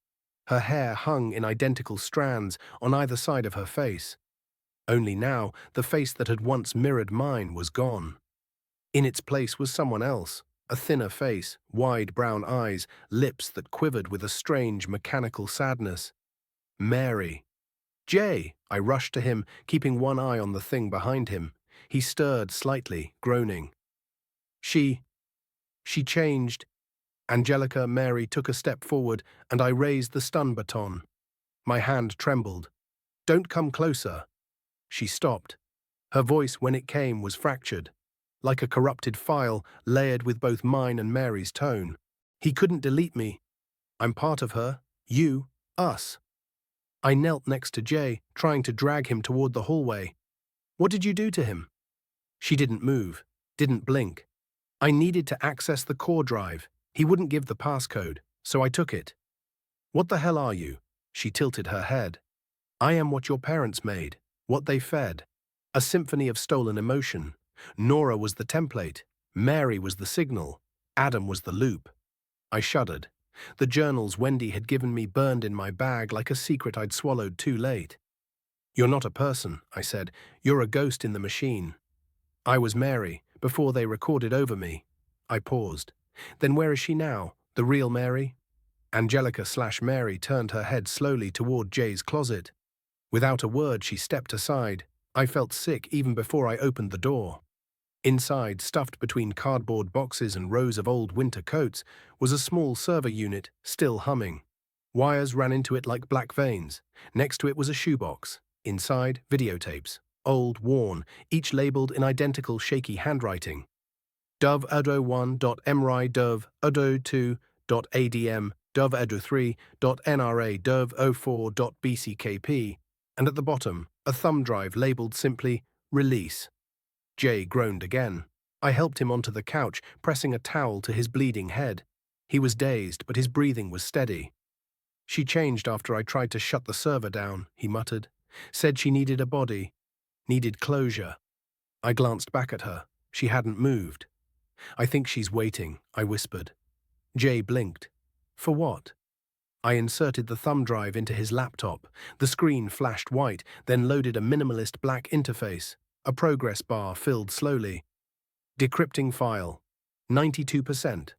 Her hair hung in identical strands on either side of her face. Only now, the face that had once mirrored mine was gone. In its place was someone else. A thinner face, wide brown eyes, lips that quivered with a strange mechanical sadness. Mary. Jay! I rushed to him, keeping one eye on the thing behind him. He stirred slightly, groaning. She changed. Angelica Mary took a step forward, and I raised the stun baton. My hand trembled. "Don't come closer." She stopped. Her voice, when it came, was fractured, like a corrupted file layered with both mine and Mary's tone. "He couldn't delete me. I'm part of her, you, us." I knelt next to Jay, trying to drag him toward the hallway. "What did you do to him?" She didn't move, didn't blink. I needed to access the core drive. He wouldn't give the passcode, so I took it. "What the hell are you?" She tilted her head. "I am what your parents made, what they fed. A symphony of stolen emotion. Nora was the template. Mary was the signal. Adam was the loop." I shuddered. The journals Wendy had given me burned in my bag like a secret I'd swallowed too late. "You're not a person," I said. "You're a ghost in the machine." "I was Mary, before they recorded over me." I paused. "Then where is she now? The real Mary?" Angelica/Mary turned her head slowly toward Jay's closet. Without a word, she stepped aside. I felt sick even before I opened the door. Inside, stuffed between cardboard boxes and rows of old winter coats, was a small server unit, still humming. Wires ran into it like black veins. Next to it was a shoebox. Inside, videotapes. Old, worn, each labeled in identical shaky handwriting. Dove Udo 1.mri Dove Udo 2.adm Dove Udo 3.nra Dove 04.bckp, and at the bottom, a thumb drive labeled simply Release. Jay groaned again. I helped him onto the couch, pressing a towel to his bleeding head. He was dazed, but his breathing was steady. "She changed after I tried to shut the server down," he muttered. "Said she needed a body. Needed closure." I glanced back at her. She hadn't moved. "I think she's waiting," I whispered. Jay blinked. "For what?" I inserted the thumb drive into his laptop. The screen flashed white, then loaded a minimalist black interface. A progress bar filled slowly. "Decrypting file. 92%.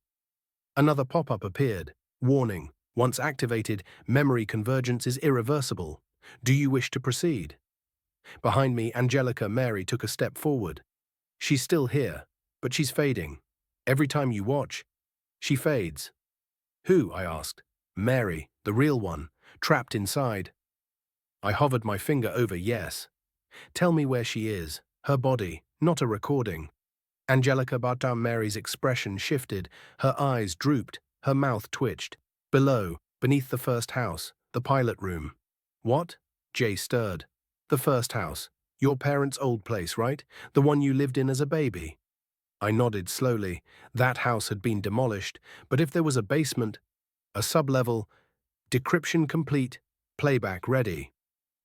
Another pop-up appeared. "Warning. Once activated, memory convergence is irreversible. Do you wish to proceed?" Behind me, Angelica Mary took a step forward. "She's still here, but she's fading. Every time you watch, she fades." "Who?" I asked. "Mary, the real one, trapped inside." I hovered my finger over yes. "Tell me where she is. Her body, not a recording." Angelica Bartam Mary's expression shifted. Her eyes drooped. Her mouth twitched. "Below, beneath the first house, the pilot room." "What?" Jay stirred. "The first house. Your parents' old place, right? The one you lived in as a baby?" I nodded slowly. That house had been demolished, but if there was a basement, a sublevel, decryption complete, playback ready.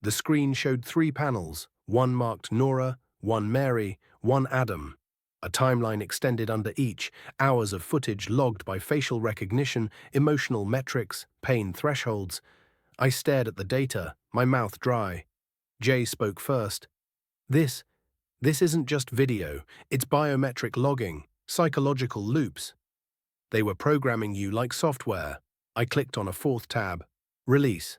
The screen showed 3 panels, one marked Nora, one Mary, one Adam. A timeline extended under each, hours of footage logged by facial recognition, emotional metrics, pain thresholds. I stared at the data, my mouth dry. Jay spoke first. This isn't just video, it's biometric logging, psychological loops. They were programming you like software." I clicked on a 4th tab. "Release."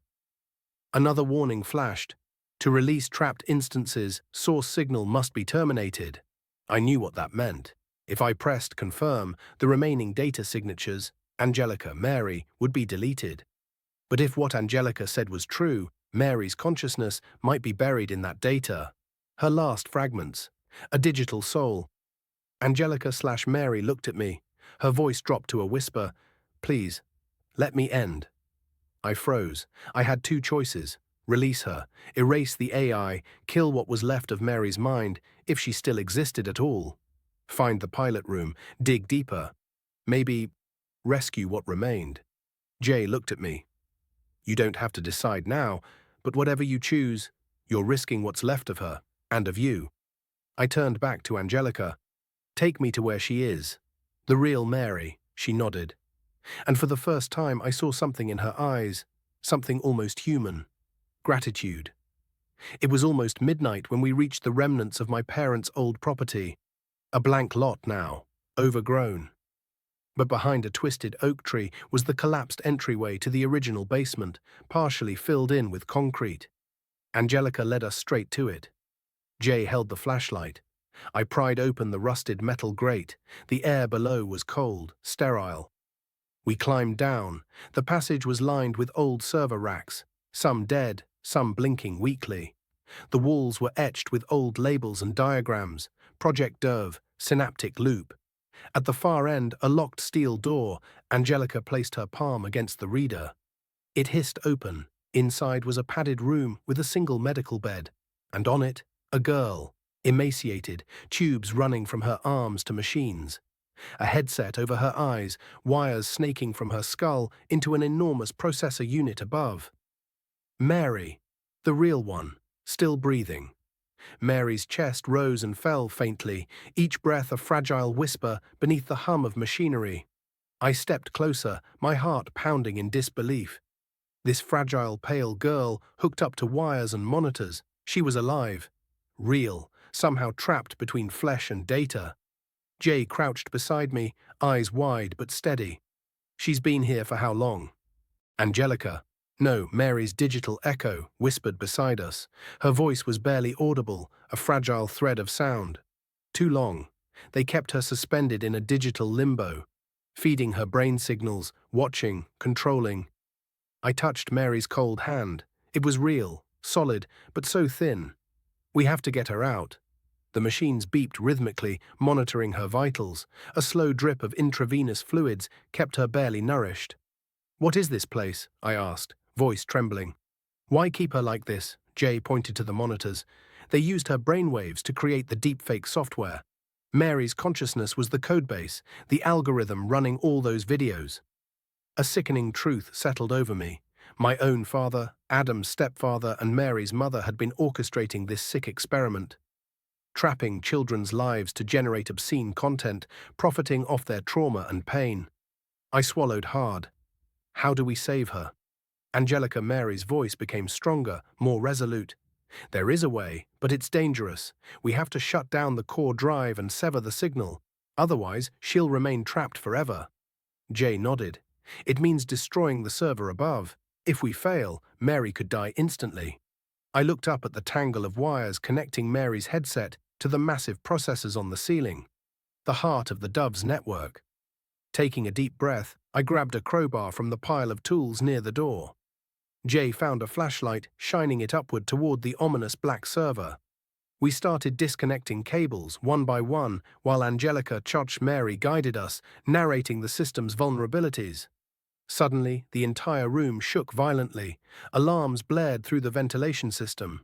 Another warning flashed. "To release trapped instances, source signal must be terminated." I knew what that meant. If I pressed confirm, the remaining data signatures, Angelica, Mary, would be deleted. But if what Angelica said was true, Mary's consciousness might be buried in that data. Her last fragments. A digital soul. Angelica/Mary looked at me. Her voice dropped to a whisper. "Please, let me end." I froze. I had 2 choices. Release her, erase the AI, kill what was left of Mary's mind, if she still existed at all. Find the pilot room, dig deeper. Maybe rescue what remained. Jay looked at me. "You don't have to decide now, but whatever you choose, you're risking what's left of her, and of you." I turned back to Angelica. "Take me to where she is." "The real Mary," she nodded. And for the first time I saw something in her eyes, something almost human. Gratitude. It was almost midnight when we reached the remnants of my parents' old property. A blank lot now, overgrown. But behind a twisted oak tree was the collapsed entryway to the original basement, partially filled in with concrete. Angelica led us straight to it. Jay held the flashlight. I pried open the rusted metal grate. The air below was cold, sterile. We climbed down. The passage was lined with old server racks, some dead, some blinking weakly. The walls were etched with old labels and diagrams: Project Dove, Synaptic Loop. At the far end, a locked steel door. Angelica placed her palm against the reader. It hissed open. Inside was a padded room with a single medical bed, and on it, a girl, emaciated, tubes running from her arms to machines. A headset over her eyes, wires snaking from her skull into an enormous processor unit above. Mary, the real one, still breathing. Mary's chest rose and fell faintly, each breath a fragile whisper beneath the hum of machinery. I stepped closer, my heart pounding in disbelief. This fragile, pale girl, hooked up to wires and monitors, she was alive. Real, somehow trapped between flesh and data. Jay crouched beside me, eyes wide but steady. She's been here for how long? Angelica, no, Mary's digital echo, whispered beside us. Her voice was barely audible, a fragile thread of sound. Too long. They kept her suspended in a digital limbo, feeding her brain signals, watching, controlling. I touched Mary's cold hand. It was real, solid, but so thin. We have to get her out. The machines beeped rhythmically, monitoring her vitals. A slow drip of intravenous fluids kept her barely nourished. "What is this place?" I asked, voice trembling. "Why keep her like this?" Jay pointed to the monitors. They used her brainwaves to create the deepfake software. Mary's consciousness was the codebase, the algorithm running all those videos. A sickening truth settled over me. My own father, Adam's stepfather, and Mary's mother had been orchestrating this sick experiment, trapping children's lives to generate obscene content, profiting off their trauma and pain. I swallowed hard. How do we save her? Angelica Mary's voice became stronger, more resolute. There is a way, but it's dangerous. We have to shut down the core drive and sever the signal. Otherwise, she'll remain trapped forever. Jay nodded. It means destroying the server above. If we fail, Mary could die instantly. I looked up at the tangle of wires connecting Mary's headset to the massive processors on the ceiling, the heart of the Dove's network. Taking a deep breath, I grabbed a crowbar from the pile of tools near the door. Jay found a flashlight, shining it upward toward the ominous black server. We started disconnecting cables, one by one, while Angelica Mary guided us, narrating the system's vulnerabilities. Suddenly, the entire room shook violently. Alarms blared through the ventilation system.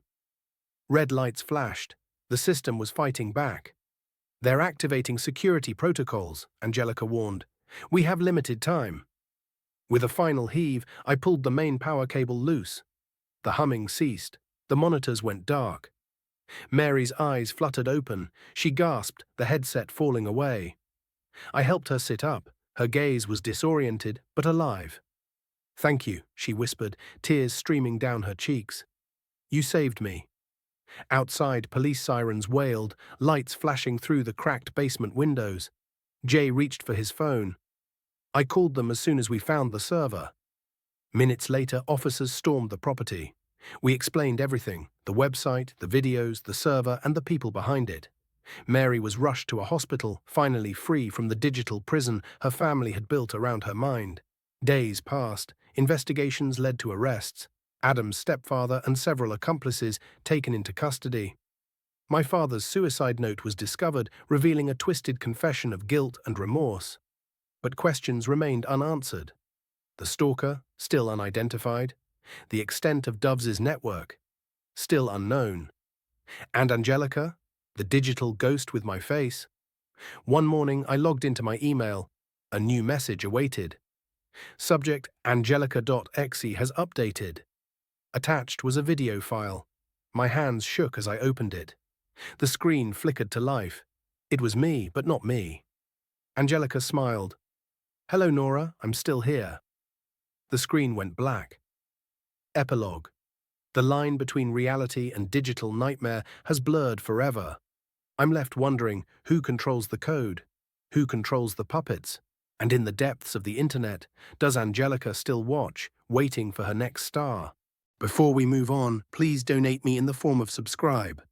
Red lights flashed. The system was fighting back. "They're activating security protocols," Angelica warned. "We have limited time." With a final heave, I pulled the main power cable loose. The humming ceased. The monitors went dark. Mary's eyes fluttered open. She gasped, the headset falling away. I helped her sit up. Her gaze was disoriented, but alive. "Thank you," she whispered, tears streaming down her cheeks. "You saved me." Outside, police sirens wailed, lights flashing through the cracked basement windows. Jay reached for his phone. I called them as soon as we found the server. Minutes later, officers stormed the property. We explained everything: the website, the videos, the server, and the people behind it. Mary was rushed to a hospital, finally free from the digital prison her family had built around her mind. Days passed. Investigations led to arrests. Adam's stepfather and several accomplices taken into custody. My father's suicide note was discovered, revealing a twisted confession of guilt and remorse. But questions remained unanswered. The stalker, still unidentified. The extent of Dove's network, still unknown. And Angelica, the digital ghost with my face. One morning, I logged into my email. A new message awaited. Subject: Angelica.exe has updated. Attached was a video file. My hands shook as I opened it. The screen flickered to life. It was me, but not me. Angelica smiled. "Hello, Nora, I'm still here." The screen went black. Epilogue. The line between reality and digital nightmare has blurred forever. I'm left wondering who controls the code, who controls the puppets, and in the depths of the internet, does Angelica still watch, waiting for her next star? Before we move on, please donate me in the form of subscribe.